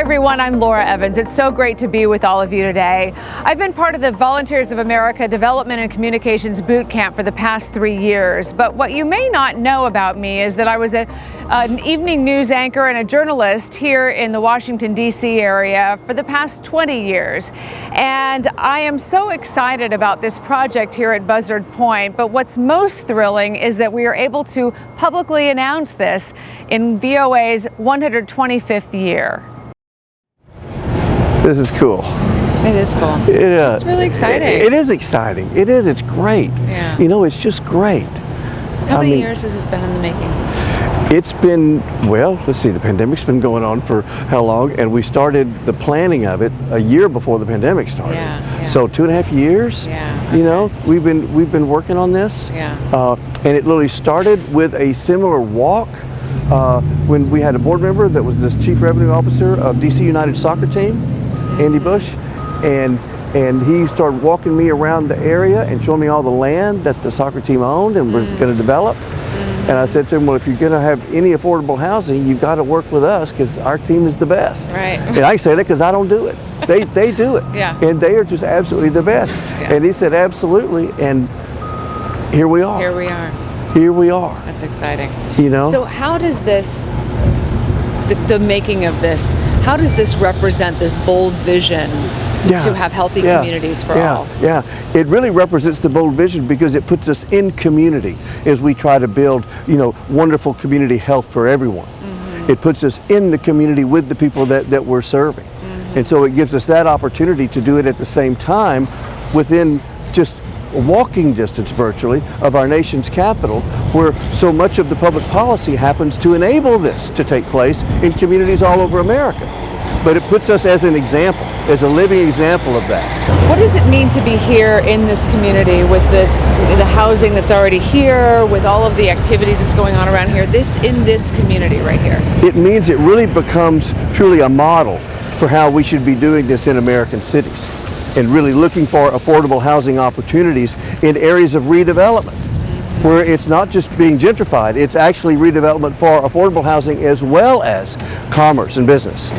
everyone, I'm Laura Evans. It's so great to be with all of you today. I've been part of the Volunteers of America Development and Communications Boot Camp for the past 3 years, but what you may not know about me is that I was an evening news anchor and a journalist here in the Washington, D.C. area for the past 20 years. And I am so excited about this project here at Buzzard Point, but what's most thrilling is that we are able to publicly announce this in VOA's 125th year. This is cool. It is cool. It's really exciting. It is exciting. It is. It's great. Yeah. You know, it's just great. How many years has this been in the making? It's been, well, let's see, the pandemic's been going on for how long? And we started the planning of it a year before the pandemic started. Yeah. So 2.5 years. Yeah. You know, we've been working on this. Yeah. And it literally started with a similar walk when we had a board member that was this chief revenue officer of DC United soccer team, Andy Bush, and he started walking me around the area and showing me all the land that the soccer team owned and was going to develop. And I said to him, well, if you're going to have any affordable housing, you've got to work with us because our team is the best. Right. And I say that because I don't do it. They do it. Yeah. And they are just absolutely the best. Yeah. And he said, absolutely. And here we are. Here we are. Here we are. That's exciting. You know? So how does this, the making of this, how does this represent this bold vision to have healthy communities for all? Yeah, it really represents the bold vision because it puts us in community as we try to build, you know, wonderful community health for everyone. It puts us in the community with the people that we're serving. And so it gives us that opportunity to do it at the same time within just walking distance virtually of our nation's capital, where so much of the public policy happens to enable this to take place in communities all over America. But it puts us as an example, as a living example of that. What does it mean to be here in this community with the housing that's already here, with all of the activity that's going on around here, in this community right here? It means it really becomes truly a model for how we should be doing this in American cities and really looking for affordable housing opportunities in areas of redevelopment, where it's not just being gentrified, it's actually redevelopment for affordable housing as well as commerce and business.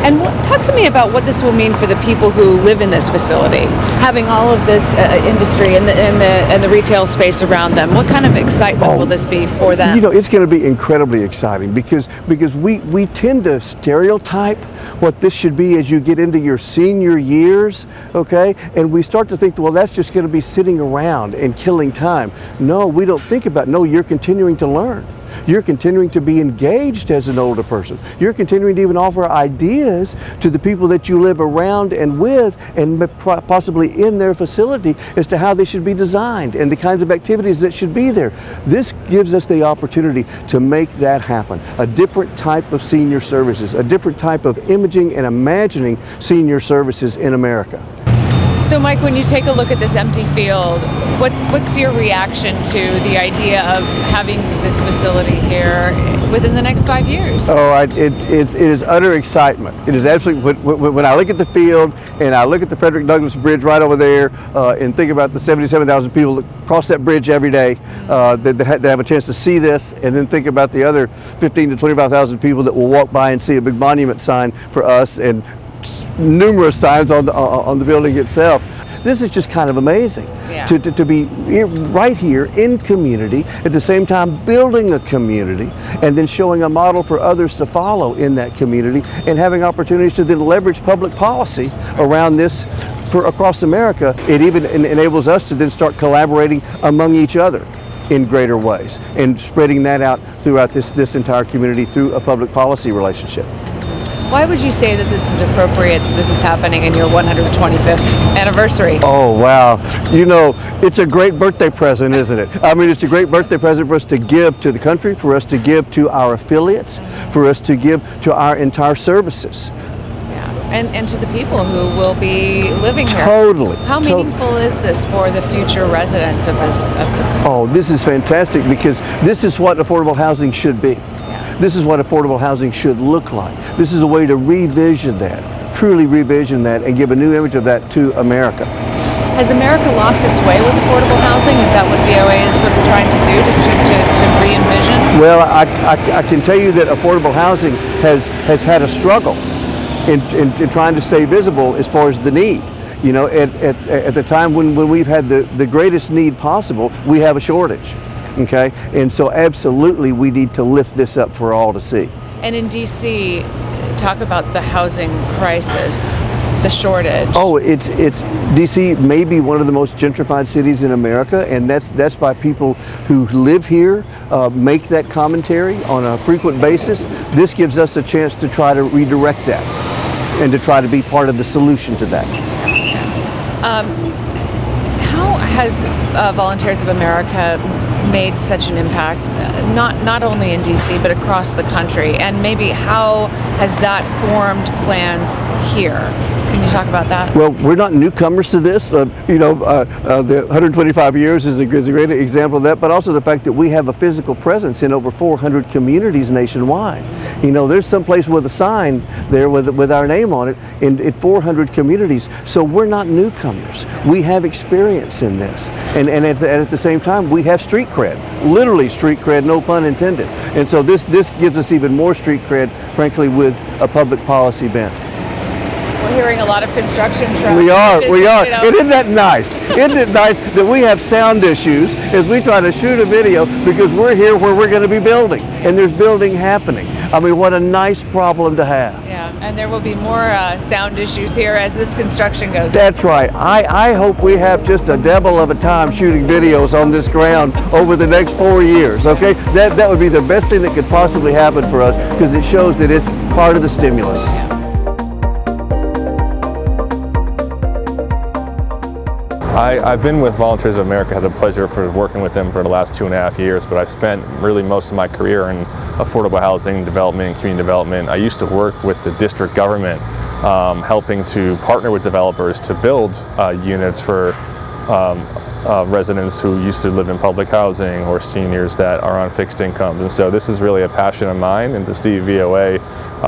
And talk to me about what this will mean for the people who live in this facility, having all of this industry and the retail space around them. What kind of excitement will this be for them? You know, it's going to be incredibly exciting because we tend to stereotype what this should be as you get into your senior years, okay? And we start to think, well, that's just going to be sitting around and killing time. No, we don't think about it. No, you're continuing to learn. You're continuing to be engaged as an older person. You're continuing to even offer ideas to the people that you live around and with and possibly in their facility as to how they should be designed and the kinds of activities that should be there. This gives us the opportunity to make that happen. A different type of senior services, a different type of imaging and imagining senior services in America. So Mike, when you take a look at this empty field, what's your reaction to the idea of having this facility here within the next 5 years? Oh, it is utter excitement. It is absolutely, when I look at the field and I look at the Frederick Douglass Bridge right over there and think about the 77,000 people that cross that bridge every day that have a chance to see this, and then think about the other 15 to 25,000 people that will walk by and see a big monument sign for us and numerous signs on the building itself. This is just kind of amazing to be right here in community, at the same time building a community and then showing a model for others to follow in that community and having opportunities to then leverage public policy around this for across America. It even enables us to then start collaborating among each other in greater ways and spreading that out throughout this entire community through a public policy relationship. Why would you say that this is appropriate, this is happening in your 125th anniversary? Oh, wow. You know, it's a great birthday present, isn't it? I mean, it's a great birthday present for us to give to the country, for us to give to our affiliates, for us to give to our entire services. Yeah, and to the people who will be living here. Totally. How meaningful is this for the future residents of this facility? Oh, this is fantastic because this is what affordable housing should be. This is what affordable housing should look like. This is a way to revision that, truly revision that, and give a new image of that to America. Has America lost its way with affordable housing? Is that what VOA is sort of trying to do to re-envision? Well, I can tell you that affordable housing has had a struggle and trying to stay visible as far as the need. You know, at the time when we've had the greatest need possible, we have a shortage, okay? And so absolutely we need to lift this up for all to see. And in DC, talk about the housing crisis, the shortage. Oh, it's DC may be one of the most gentrified cities in America, and that's by people who live here, make that commentary on a frequent basis. This gives us a chance to try to redirect that and to try to be part of the solution to that. How has Volunteers of America made such an impact, not only in DC, but across the country? And maybe how has that formed plans here? Can you talk about that? Well, we're not newcomers to this. The 125 years is a great example of that, but also the fact that we have a physical presence in over 400 communities nationwide. You know, there's some place with a sign there with our name on it in 400 communities. So we're not newcomers. We have experience in this. And at the same time, we have street cred, literally street cred, no pun intended. And so this gives us even more street cred, frankly, with a public policy bent. We're hearing a lot of construction trucks. We are. You know. And isn't that nice? Isn't it nice that we have sound issues as we try to shoot a video because we're here where we're going to be building, and there's building happening. I mean, what a nice problem to have. Yeah, and there will be more sound issues here as this construction goes. That's right. I hope we have just a devil of a time shooting videos on this ground over the next 4 years, okay? That would be the best thing that could possibly happen for us because it shows that it's part of the stimulus. Yeah. I've been with Volunteers of America, had the pleasure for working with them for the last 2.5 years, but I've spent really most of my career in affordable housing development and community development. I used to work with the district government, helping to partner with developers to build units for residents who used to live in public housing or seniors that are on fixed incomes. And so this is really a passion of mine, and to see VOA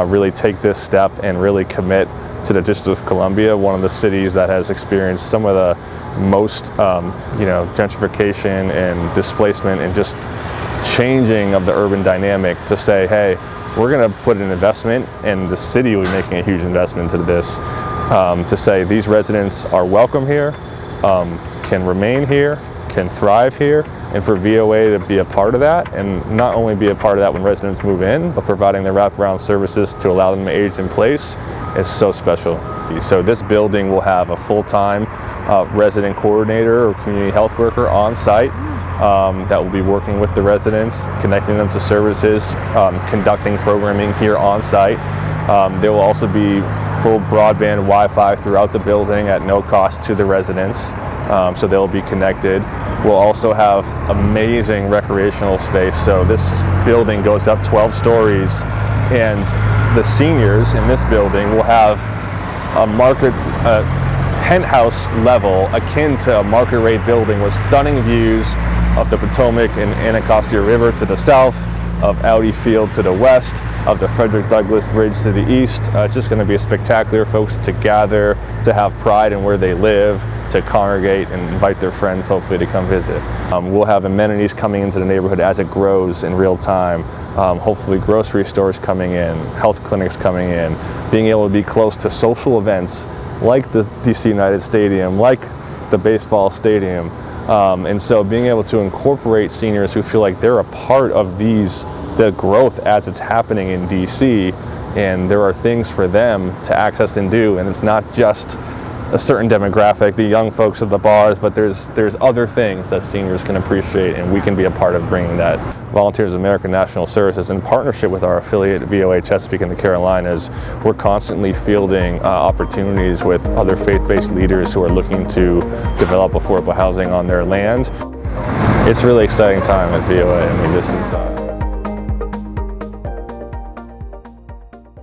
really take this step and really commit to the District of Columbia, one of the cities that has experienced some of the most gentrification and displacement and just changing of the urban dynamic, to say, hey, we're going to put an investment, and the city will be making a huge investment into this, to say these residents are welcome here, can remain here, can thrive here, and for VOA to be a part of that, and not only be a part of that when residents move in, but providing the wraparound services to allow them to age in place is so special. So this building will have a full-time resident coordinator or community health worker on site that will be working with the residents, connecting them to services, conducting programming here on site. There will also be full broadband Wi-Fi throughout the building at no cost to the residents, so they'll be connected. We'll also have amazing recreational space. So this building goes up 12 stories, and the seniors in this building will have a penthouse level akin to a market rate building with stunning views of the Potomac and Anacostia River to the south, of Audi Field to the west, of the Frederick Douglass Bridge to the east. It's just going to be a spectacular folks to gather, to have pride in where they live, to congregate and invite their friends hopefully to come visit. We'll have amenities coming into the neighborhood as it grows in real time. Hopefully grocery stores coming in, health clinics coming in, being able to be close to social events like the DC United Stadium, like the baseball stadium. And so being able to incorporate seniors who feel like they're a part of the growth as it's happening in DC, and there are things for them to access and do, and it's not just a certain demographic, the young folks at the bars, but there's other things that seniors can appreciate, and we can be a part of bringing that. Volunteers of America National Services, in partnership with our affiliate VOA Chesapeake in the Carolinas, we're constantly fielding opportunities with other faith-based leaders who are looking to develop affordable housing on their land. It's a really exciting time at VOA. I mean, this is